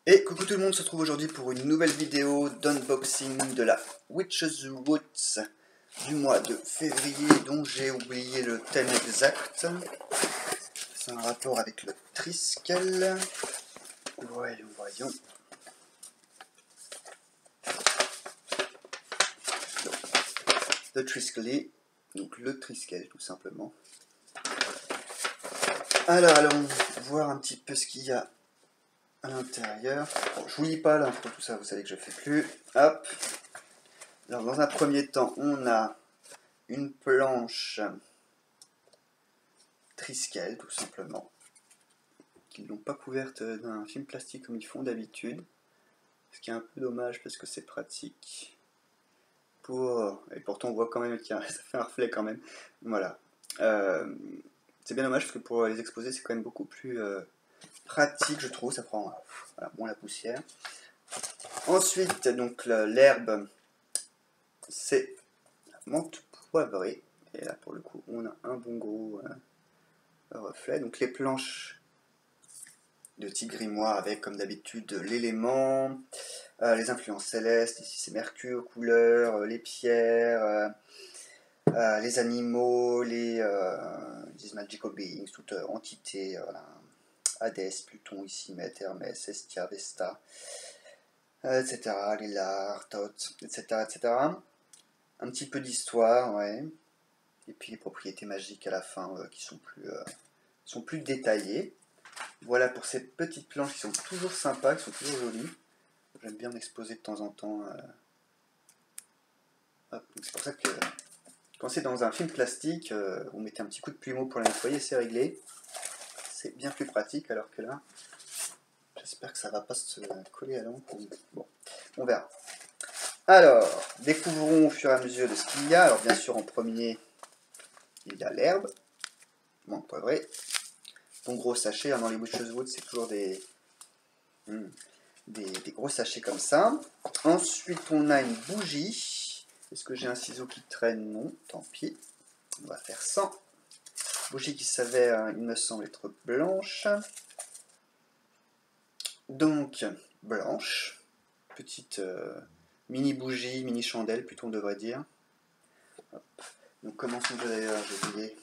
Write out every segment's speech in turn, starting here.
Et coucou tout le monde, on se retrouve aujourd'hui pour une nouvelle vidéo d'unboxing de la Witch's Roots du mois de février dont j'ai oublié le thème exact. C'est un rapport avec le Triskel. Voyons. The Triskeli, donc le Triskel tout simplement. Alors allons voir un petit peu ce qu'il y a à l'intérieur. Bon, je vous lis pas l'intro, tout ça, vous savez que je fais plus. Hop. Alors dans un premier temps, on a une planche Triskel, tout simplement, qu'ils n'ont pas couverte d'un film plastique comme ils font d'habitude, ce qui est un peu dommage parce que c'est pratique. Et pourtant on voit quand même qu'il ça fait un reflet quand même. Voilà. C'est bien dommage parce que pour les exposer c'est quand même beaucoup plus pratique, je trouve. Ça prend voilà, moins la poussière. Ensuite, donc l'herbe, c'est la menthe poivrée. Et là pour le coup on a un bon gros reflet. Donc les planches de type grimoire avec comme d'habitude l'élément, les influences célestes, ici c'est Mercure, couleurs, les pierres, les animaux, les magical beings, toute entité, voilà. Hadès, Pluton, ici, Met, Hermès, Hestia, Vesta, etc. Les Lars, Thoth, etc., etc. Un petit peu d'histoire, ouais. Et puis les propriétés magiques à la fin qui sont plus détaillées. Voilà pour ces petites planches qui sont toujours sympas, qui sont toujours jolies. J'aime bien m'exposer de temps en temps. C'est pour ça que quand c'est dans un film plastique, vous mettez un petit coup de plumeau pour la nettoyer, c'est réglé. C'est bien plus pratique, alors que là, j'espère que ça va pas se coller à l'encre. Bon, on verra. Alors, découvrons au fur et à mesure de ce qu'il y a. Alors bien sûr, en premier, il y a l'herbe, menthe poivrée. Bon gros sachet, dans les Witch's Wood, c'est toujours des gros sachets comme ça. Ensuite, on a une bougie. Est-ce que j'ai un ciseau qui traîne? Non, tant pis. On va faire sans. Bougie qui s'avère, il me semble, être blanche. Donc, blanche. Petite mini bougie, mini chandelle, plutôt on devrait dire. Hop. Donc, commençons d'ailleurs, j'ai oublié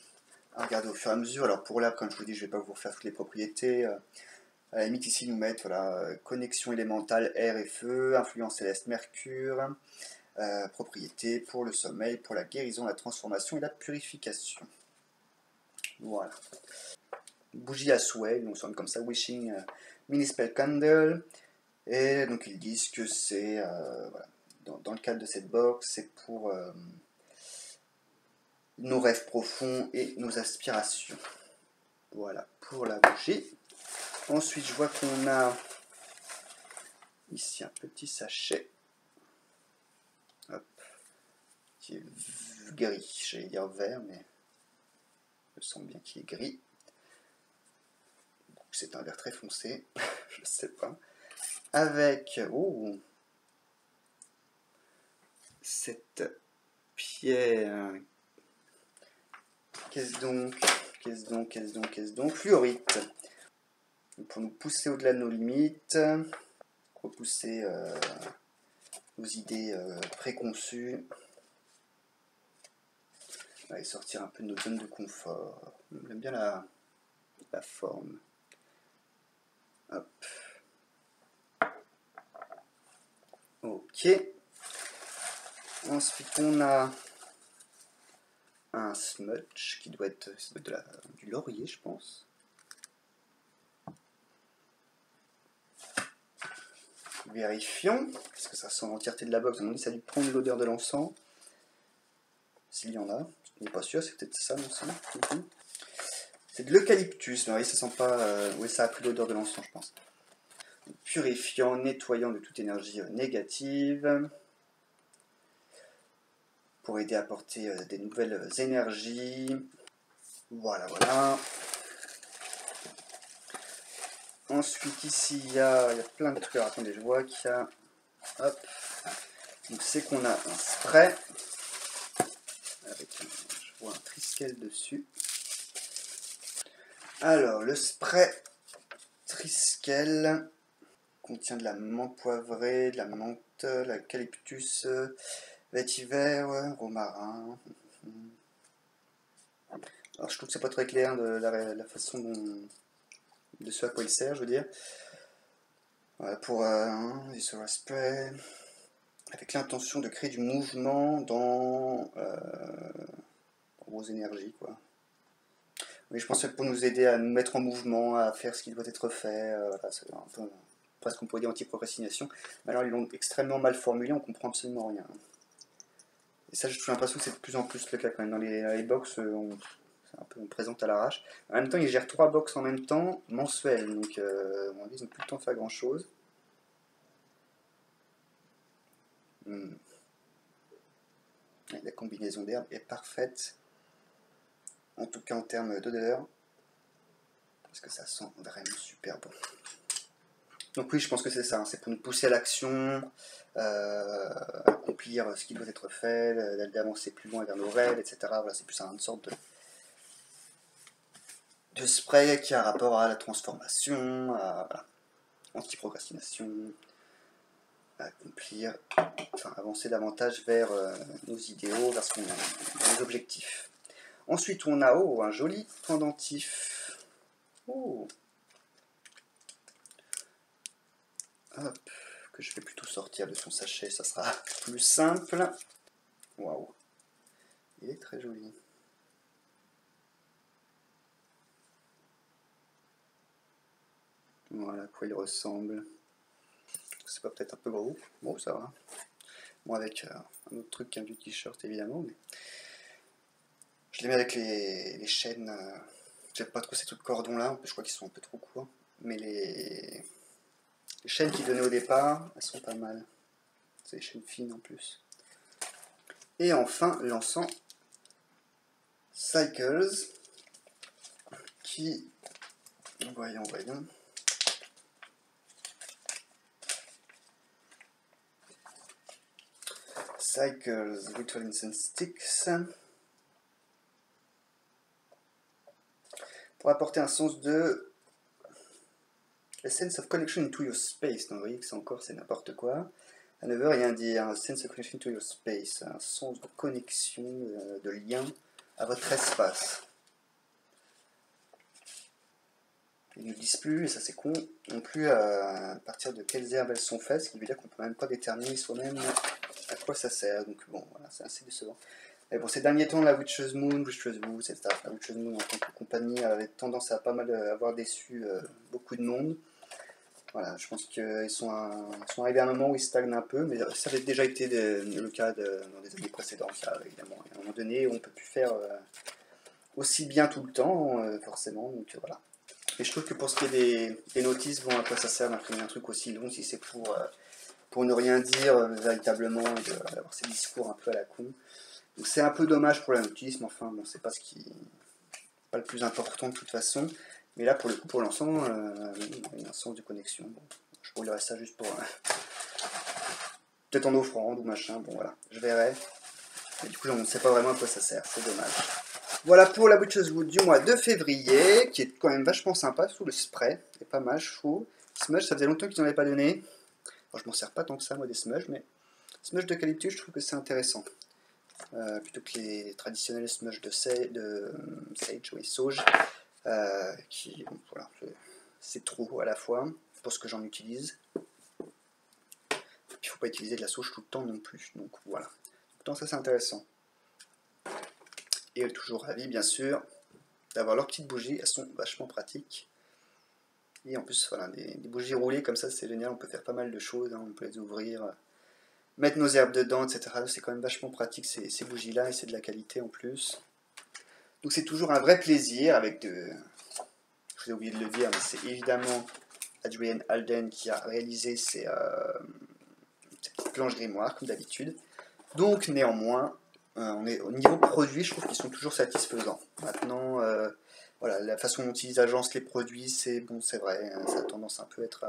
à regarder au fur et à mesure. Alors, pour l'arbre, comme je vous dis, je ne vais pas vous refaire toutes les propriétés. À la limite, ici, nous mettent voilà, connexion élémentale, air et feu, influence céleste, mercure, propriété pour le sommeil, pour la guérison, la transformation et la purification. Voilà. Bougie à souhait, donc ça sonne comme ça, Wishing Mini Spell Candle. Et donc ils disent que c'est, voilà, dans le cadre de cette box, c'est pour nos rêves profonds et nos aspirations. Voilà pour la bougie. Ensuite, je vois qu'on a ici un petit sachet. Hop. Qui est gris, j'allais dire vert, mais je sens bien qu'il est gris. C'est un vert très foncé, je sais pas. Avec cette pierre. Qu'est-ce donc? Fluorite. Pour nous pousser au-delà de nos limites, repousser nos idées préconçues. Et sortir un peu de notre zone de confort. J'aime bien la forme. Hop. Ok. Ensuite, on a un smudge qui doit être du laurier, je pense. Vérifions, parce que ça sent l'entièreté de la box. À mon avis, ça a dû prendre l'odeur de l'encens. S'il y en a, je n'ai pas sûr, c'est peut-être ça l'encens. C'est de l'eucalyptus, mais oui, ça sent pas. Oui, ça a pris l'odeur de l'encens, je pense. Purifiant, nettoyant de toute énergie négative. Pour aider à apporter des nouvelles énergies. Voilà. Ensuite, ici, il y a plein de trucs. Alors, attendez, je vois qu'il y a. Hop. Donc, c'est qu'on a un spray. Je vois un Triskel dessus. Alors, le spray Triskel contient de la menthe poivrée, de la menthe, l'eucalyptus, vétiver, romarin. Alors je trouve que c'est pas très clair de la façon de ce à quoi il sert, je veux dire. Voilà, pour Viscera Spray, avec l'intention de créer du mouvement dans vos énergies, quoi. Oui, je pense que pour nous aider à nous mettre en mouvement, à faire ce qui doit être fait, voilà, c'est un peu presque on pourrait dire anti-procrastination. Mais alors ils l'ont extrêmement mal formulé, on comprend absolument rien. Et ça, j'ai l'impression que c'est de plus en plus le cas quand même. Dans les box, on présente à l'arrache. En même temps, ils gèrent 3 box en même temps, mensuelles, donc ils n'ont plus le temps de faire grand chose. La combinaison d'herbes est parfaite, en tout cas en termes d'odeur, parce que ça sent vraiment super bon. Donc oui, je pense que c'est ça, hein, c'est pour nous pousser à l'action, accomplir ce qui doit être fait, d'avancer plus loin vers nos rêves, etc. Voilà, c'est plus une sorte de spray qui a rapport à la transformation, à voilà, anti-procrastination, à accomplir, enfin avancer davantage vers nos idéaux, vers nos objectifs. Ensuite, on a un joli pendentif. Oh. Hop, que je vais plutôt sortir de son sachet, ça sera plus simple. Waouh, il est très joli. Voilà à quoi il ressemble. C'est pas peut-être un peu gros. Bon, ça va. Bon, avec un autre truc qu'un vieux t-shirt évidemment, mais je les mets avec les chaînes. J'aime pas trop ces trucs cordons là, je crois qu'ils sont un peu trop courts. Mais les chaînes qu'ils donnaient au départ, elles sont pas mal. C'est des chaînes fines en plus. Et enfin, l'encens Cycles, qui, voyons, Cycles Ritual Incense Sticks, pour apporter un sens de a sense of connection into your space. Donc vous voyez que c'est n'importe quoi. Ça ne veut rien dire. Un sense of connection to your space, un sens de connexion, de lien à votre espace. Ils ne disent plus, et ça c'est con, non plus à partir de quelles herbes elles sont faites, ce qui veut dire qu'on ne peut même pas déterminer soi-même à quoi ça sert. Donc bon, voilà, c'est assez décevant. Et pour ces derniers temps, la Witch's Moon, etc. La Witch's Moon en tant que compagnie avait tendance à pas mal avoir déçu beaucoup de monde. Voilà, je pense qu'ils sont arrivés à un moment où ils stagnent un peu, mais ça avait déjà été le cas dans les années précédentes, là, évidemment. À un moment donné, on ne peut plus faire aussi bien tout le temps, forcément, donc voilà. Et je trouve que pour ce qui est des notices, bon, à quoi ça sert d'imprimer un truc aussi long si c'est pour ne rien dire véritablement, et d'avoir ces discours un peu à la con. Donc c'est un peu dommage pour la notice, mais enfin, bon, c'est pas pas le plus important de toute façon. Mais là, pour le coup, pour l'encens, il y a un sens de connexion. Bon, je roulerai ça juste pour peut-être en offrande ou machin, bon voilà, je verrai. Mais du coup, on ne sait pas vraiment à quoi ça sert, c'est dommage. Voilà pour la Witch's Wood du mois de février, qui est quand même vachement sympa, sous le spray, c'est pas mal, je trouve. Smudge, ça faisait longtemps qu'ils n'en avaient pas donné. Alors, je m'en sers pas tant que ça, moi, des smudges, mais smudge d'eucalyptus, je trouve que c'est intéressant. Plutôt que les traditionnels smudges de sage, oui, sauge, qui, bon, voilà, c'est trop à la fois, pour ce que j'en utilise. Et puis, il ne faut pas utiliser de la sauge tout le temps non plus, donc voilà. Donc ça, c'est intéressant. Et toujours ravi, bien sûr, d'avoir leurs petites bougies, elles sont vachement pratiques. Et en plus, voilà, des bougies roulées comme ça, c'est génial, on peut faire pas mal de choses, hein, on peut les ouvrir, mettre nos herbes dedans, etc. C'est quand même vachement pratique ces bougies-là, et c'est de la qualité en plus. Donc c'est toujours un vrai plaisir avec de... Je vous ai oublié de le dire, mais c'est évidemment Adrian Alden qui a réalisé ces petites planches grimoires, comme d'habitude. Donc néanmoins, on est, au niveau produit, je trouve qu'ils sont toujours satisfaisants. Maintenant, voilà, la façon dont ils agencent les produits, c'est bon, c'est vrai, ça a tendance un peu à être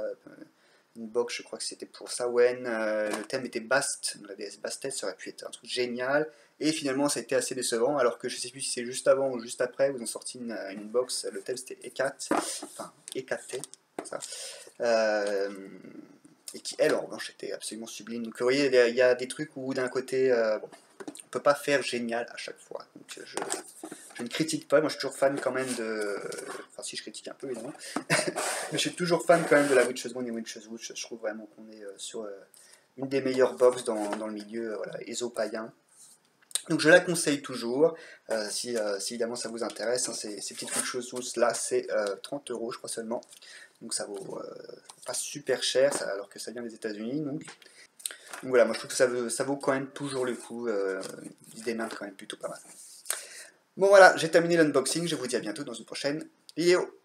une box, je crois que c'était pour Samhain, le thème était Bast, la déesse Bastet, ça aurait pu être un truc génial, et finalement ça a été assez décevant, alors que je sais plus si c'est juste avant ou juste après, où ils ont sorti une box, le thème c'était Hécate, enfin Hécate, ça. qui elle en revanche était absolument sublime. Donc vous voyez, il y a des trucs où d'un côté, bon, on peut pas faire génial à chaque fois. Donc je ne critique pas, moi je suis toujours fan quand même de... Enfin si je critique un peu évidemment, mais je suis toujours fan quand même de la Witch's Moon et Witch's Witch. Je trouve vraiment qu'on est sur une des meilleures box dans le milieu voilà, éso-païen. Donc je la conseille toujours, si évidemment ça vous intéresse, hein, ces petites Witch's là c'est 30 € je crois seulement, donc ça vaut pas super cher alors que ça vient des États-Unis. Donc voilà, moi je trouve que ça vaut quand même toujours le coup, il démarre quand même plutôt pas mal. Bon voilà, j'ai terminé l'unboxing, je vous dis à bientôt dans une prochaine vidéo.